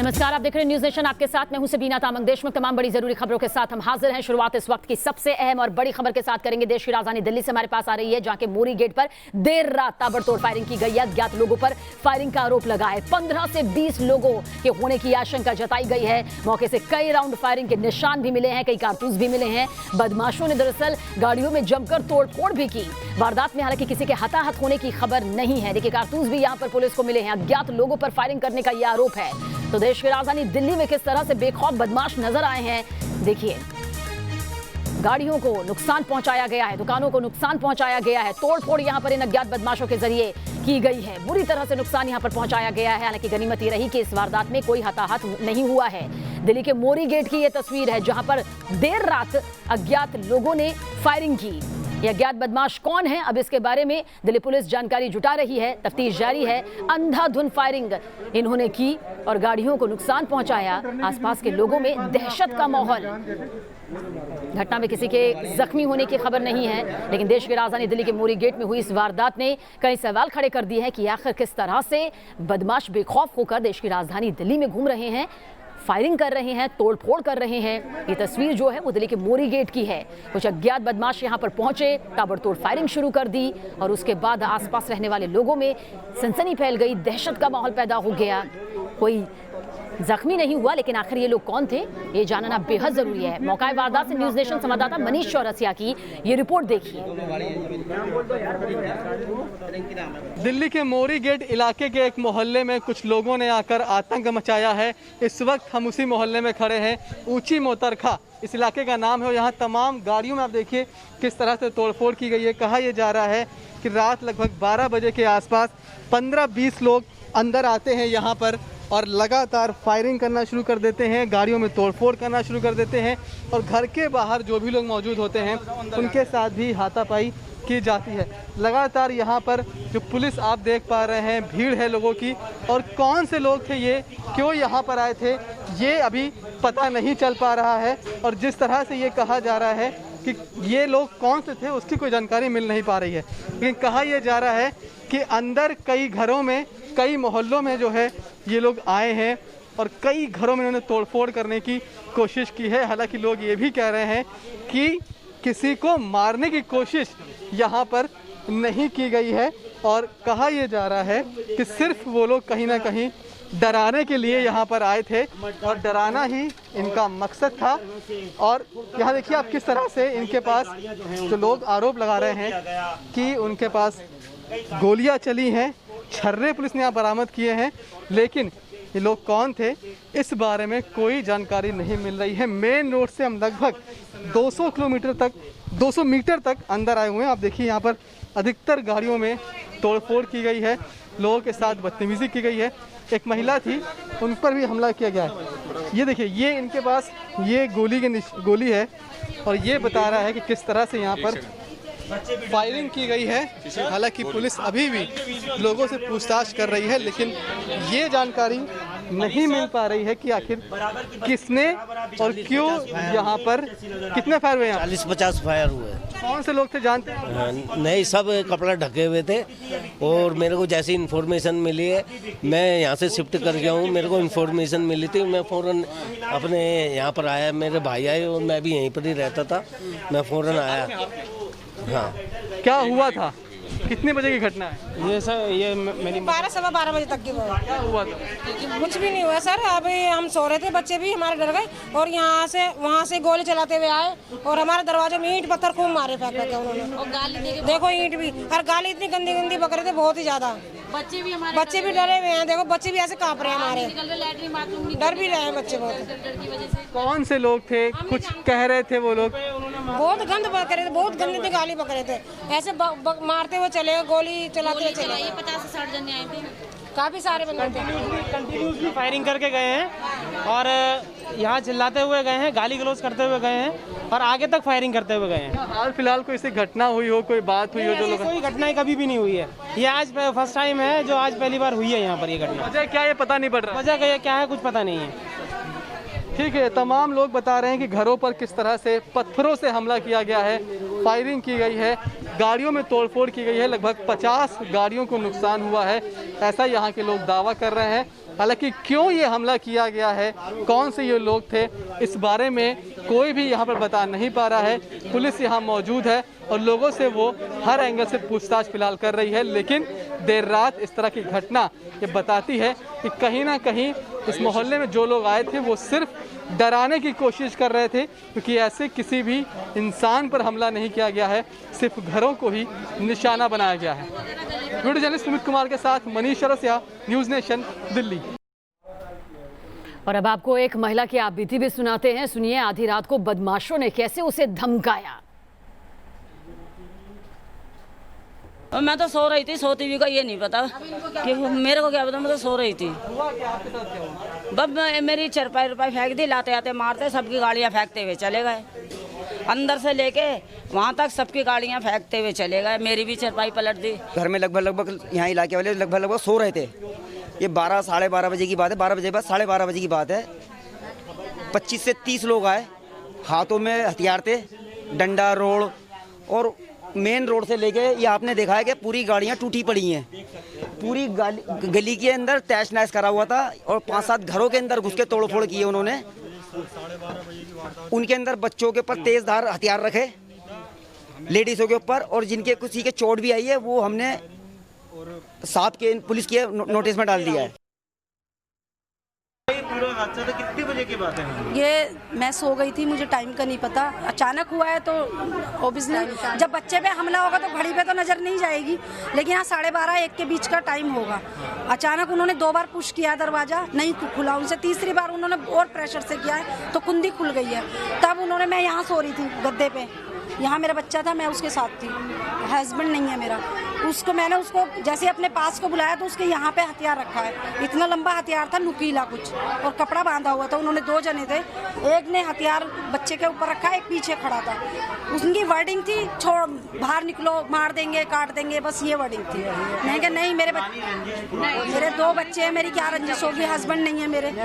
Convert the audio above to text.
नमस्कार, आप देख रहे हैं न्यूज नेशन। आपके साथ मैं हूं सबीना तामंग। देश में तमाम बड़ी जरूरी खबरों के साथ हम हाजिर हैं। शुरुआत इस वक्त की सबसे अहम और बड़ी खबर के साथ करेंगे। देश की राजधानी दिल्ली से हमारे पास आ रही है, जहां के मोरी गेट पर देर रात ताबड़तोड़ फायरिंग की गई है। अज्ञात लोगों पर फायरिंग का आरोप लगा है। 15 से 20 लोगों के होने की आशंका जताई गई है। मौके से कई राउंड फायरिंग के निशान भी मिले हैं, कई कारतूस भी मिले हैं। बदमाशों ने दरअसल गाड़ियों में जमकर तोड़फोड़ भी की। वारदात में हालांकि किसी के हताहत होने की खबर नहीं है, लेकिन कारतूस भी यहां पर पुलिस को मिले हैं। अज्ञात लोगों पर फायरिंग करने का यह आरोप है। तो देश की राजधानी दिल्ली में किस तरह से बेखौफ बदमाश नजर आए हैं, देखिए। गाड़ियों को नुकसान पहुंचाया गया है, दुकानों को नुकसान पहुंचाया गया है। तोड़फोड़ यहां पर इन अज्ञात बदमाशों के जरिए की गई है। बुरी तरह से नुकसान यहां पर पहुंचाया गया है। हालांकि गनीमत ये रही कि इस वारदात में कोई हताहत नहीं हुआ है। दिल्ली के मोरी गेट की यह तस्वीर है, जहां पर देर रात अज्ञात लोगों ने फायरिंग की। ये अज्ञात बदमाश कौन है, अब इसके बारे में दिल्ली पुलिस जानकारी जुटा रही है। तफ्तीश जारी है। अंधाधुंध फायरिंग इन्होंने की और गाड़ियों को नुकसान पहुंचाया। आसपास के लोगों में दहशत का माहौल। घटना में किसी के जख्मी होने की खबर नहीं है, लेकिन देश की राजधानी दिल्ली के मोरी गेट में हुई इस वारदात ने कई सवाल खड़े कर दिए हैं कि आखिर किस तरह से बदमाश बेखौफ होकर देश की राजधानी दिल्ली में घूम रहे हैं, फायरिंग कर रहे हैं, तोड़फोड़ कर रहे हैं। ये तस्वीर जो है वो दिल्ली के मोरी गेट की है। कुछ अज्ञात बदमाश यहां पर पहुंचे, ताबड़तोड़ फायरिंग शुरू कर दी और उसके बाद आसपास रहने वाले लोगों में सनसनी फैल गई, दहशत का माहौल पैदा हो गया। कोई जख्मी नहीं हुआ, लेकिन आखिर ये लोग कौन थे, ये जानना बेहद जरूरी है। मौका वारदात से न्यूज नेशन संवाददाता मनीष चौरसिया की ये रिपोर्ट देखिए। दिल्ली के मोरी गेट इलाके के एक मोहल्ले में कुछ लोगों ने आकर आतंक मचाया है। इस वक्त हम उसी मोहल्ले में खड़े हैं। ऊंची मोतरखा इस इलाके का नाम है और यहाँ तमाम गाड़ियों में आप देखिए किस तरह से तोड़फोड़ की गई है। कहा यह जा रहा है कि रात लगभग 12 बजे के आसपास 15-20 लोग अंदर आते हैं यहाँ पर और लगातार फायरिंग करना शुरू कर देते हैं, गाड़ियों में तोड़फोड़ करना शुरू कर देते हैं और घर के बाहर जो भी लोग मौजूद होते हैं उनके साथ भी हाथापाई की जाती है। लगातार यहाँ पर जो पुलिस आप देख पा रहे हैं, भीड़ है लोगों की। और कौन से लोग थे ये, क्यों यहाँ पर आए थे, ये अभी पता नहीं चल पा रहा है। और जिस तरह से ये कहा जा रहा है कि ये लोग कौन से थे, उसकी कोई जानकारी मिल नहीं पा रही है। लेकिन कहा यह जा रहा है कि अंदर कई घरों में, कई मोहल्लों में जो है ये लोग आए हैं और कई घरों में इन्होंने तोड़फोड़ करने की कोशिश की है। हालांकि लोग ये भी कह रहे हैं कि किसी को मारने की कोशिश यहाँ पर नहीं की गई है और कहा यह जा रहा है कि सिर्फ वो लोग कहीं ना कहीं डराने के लिए यहाँ पर आए थे और डराना ही इनका मकसद था। और यहाँ देखिए आप किस तरह से इनके पास जो लोग आरोप लगा रहे हैं कि उनके पास गोलियां चली हैं, छर्रे पुलिस ने यहाँ बरामद किए हैं, लेकिन ये लोग कौन थे इस बारे में कोई जानकारी नहीं मिल रही है। मेन रोड से हम लगभग 200 मीटर तक अंदर आए हुए हैं। आप देखिए यहाँ पर अधिकतर गाड़ियों में तोड़फोड़ की गई है, लोगों के साथ बदतमीजी की गई है। एक महिला थी, उन पर भी हमला किया गया है। ये देखिए, ये इनके पास ये गोली है और ये बता रहा है कि किस तरह से यहाँ पर फायरिंग की गई है। हालांकि पुलिस अभी भी लोगों से पूछताछ कर रही है, लेकिन ये जानकारी नहीं मिल पा रही है कि आखिर किसने और क्यों यहाँ पर कितने फायर हुए हैं। 40-50 फायर हुए। कौन से लोग थे जानते हैं? नहीं, सब कपड़ा ढके हुए थे और मेरे को जैसी इन्फॉर्मेशन मिली है, मैं यहाँ से शिफ्ट कर गया हूँ। मेरे को इन्फॉर्मेशन मिली थी, मैं फ़ौरन अपने यहाँ पर आया। मेरे भाई आए और मैं भी यहीं पर ही रहता था, मैं फ़ौरन आया। हाँ, क्या हुआ था, कितने बजे की घटना है ये सर? ये मेरी 12-12 बजे तक की बात। क्या हुआ था? कुछ भी नहीं हुआ सर। अभी हम सो रहे थे, बच्चे भी हमारे डर गए और यहाँ से वहाँ से गोली चलाते हुए आए और हमारे दरवाजे में ईंट पत्थर खूब मारे फेंक के उन्होंने। और गाली देखो, ईंट भी, और गाली इतनी गंदी गंदी बक रहे थे, बहुत ही ज्यादा। बच्चे भी डरे हुए हैं। देखो बच्चे भी ऐसे कांप रहे हैं हमारे, डर भी रहे हैं बच्चे बहुत। कौन से लोग थे, कुछ कह रहे थे वो लोग? बहुत गंद बक रहे थे, बहुत गंदी गाली बक रहे थे, ऐसे मारते हुए चले, गोली चलाते हुए चले। 50 से 60 जन आए थे, काफी सारे बंदे थे। कंटिन्यूसली फायरिंग करके गए हैं और यहाँ चिल्लाते हुए गए हैं, गाली गलौज करते हुए गए हैं और आगे तक फायरिंग करते हुए गए हैं। हाल फिलहाल कोई ऐसी घटना हुई हो, कोई बात हुई हो जो लोग? कोई घटनाएं कभी भी नहीं हुई है। ये आज फर्स्ट टाइम है जो आज पहली बार हुई है यहाँ पर ये घटना। वजह क्या है पता नहीं पड़ रहा। वजह क्या है कुछ पता नहीं है। ठीक है, तमाम लोग बता रहे हैं कि घरों पर किस तरह से पत्थरों से हमला किया गया है, फायरिंग की गई है, गाड़ियों में तोड़फोड़ की गई है। लगभग 50 गाड़ियों को नुकसान हुआ है, ऐसा यहाँ के लोग दावा कर रहे हैं। हालांकि क्यों ये हमला किया गया है, कौन से ये लोग थे, इस बारे में कोई भी यहाँ पर बता नहीं पा रहा है। पुलिस यहाँ मौजूद है और लोगों से वो हर एंगल से पूछताछ फिलहाल कर रही है, लेकिन देर रात इस तरह की घटना ये बताती है कि कहीं ना कहीं इस मोहल्ले में जो लोग आए थे वो सिर्फ डराने की कोशिश कर रहे थे, क्योंकि ऐसे किसी भी इंसान पर हमला नहीं किया गया है, सिर्फ घरों को ही निशाना बनाया गया है। वीडियो जर्नलिस्ट सुमित कुमार के साथ मनीष रसिया, न्यूज़ नेशन, दिल्ली। और अब आपको एक महिला की आप बीती भी सुनाते हैं। सुनिए आधी रात को बदमाशों ने कैसे उसे धमकाया। मैं तो सो रही थी, सोती भी का ये नहीं पता कि मेरे को क्या पता, मैं तो सो रही थी। बस मेरी चरपाई रुपाई फेंक दी, लाते आते मारते सबकी गाड़ियाँ फेंकते हुए चले गए, अंदर से लेके वहाँ तक सबकी गाड़ियाँ फेंकते हुए चले गए, मेरी भी चरपाई पलट दी। घर में लगभग यहाँ इलाके वाले लगभग सो रहे थे। ये 12 साढ़े 12 बजे की बात है, 12 बजे बाद 12:30 बजे की बात है। 25 से 30 लोग आए, हाथों में हथियार थे, डंडा, रोड, और मेन रोड से लेके ये आपने देखा है कि पूरी गाड़ियाँ टूटी पड़ी हैं। पूरी गली के अंदर तहस नहस करा हुआ था और 5-7 घरों के अंदर घुस के तोड़फोड़ किए उन्होंने। उनके अंदर बच्चों के ऊपर तेज धार हथियार रखे, लेडीज़ों के ऊपर, और जिनके किसी के चोट भी आई है वो हमने साहब के पुलिस के नोटिस में डाल दिया है। पूरा हादसा तो कितने बजे की बात है? ये मैं सो गई थी, मुझे टाइम का नहीं पता, अचानक हुआ है। तो ऑब्वियसली जब बच्चे पे हमला होगा तो घड़ी पे तो नजर नहीं जाएगी, लेकिन यहाँ 12:30-1 के बीच का टाइम होगा। अचानक उन्होंने 2 बार पुश किया, दरवाजा नहीं खुला उनसे, तीसरी बार उन्होंने और प्रेशर से किया है तो कुंडी खुल गई है। तब उन्होंने, मैं यहाँ सो रही थी गद्दे पे, यहाँ मेरा बच्चा था, मैं उसके साथ थी, हस्बैंड नहीं है मेरा। मैंने उसको जैसे अपने पास को बुलाया तो उसके यहाँ पे हथियार रखा है, इतना लंबा हथियार था, नुकीला कुछ, और कपड़ा बांधा हुआ था। उन्होंने 2 जने थे, एक ने हथियार बच्चे के ऊपर रखा, एक पीछे खड़ा था। उनकी वर्डिंग थी, छोड़ बाहर निकलो, मार देंगे, काट देंगे, बस ये वर्डिंग थी। मैं कहा नहीं, मेरे 2 बच्चे हैं, मेरी क्या रंजिश होगी, हस्बैंड नहीं है मेरे।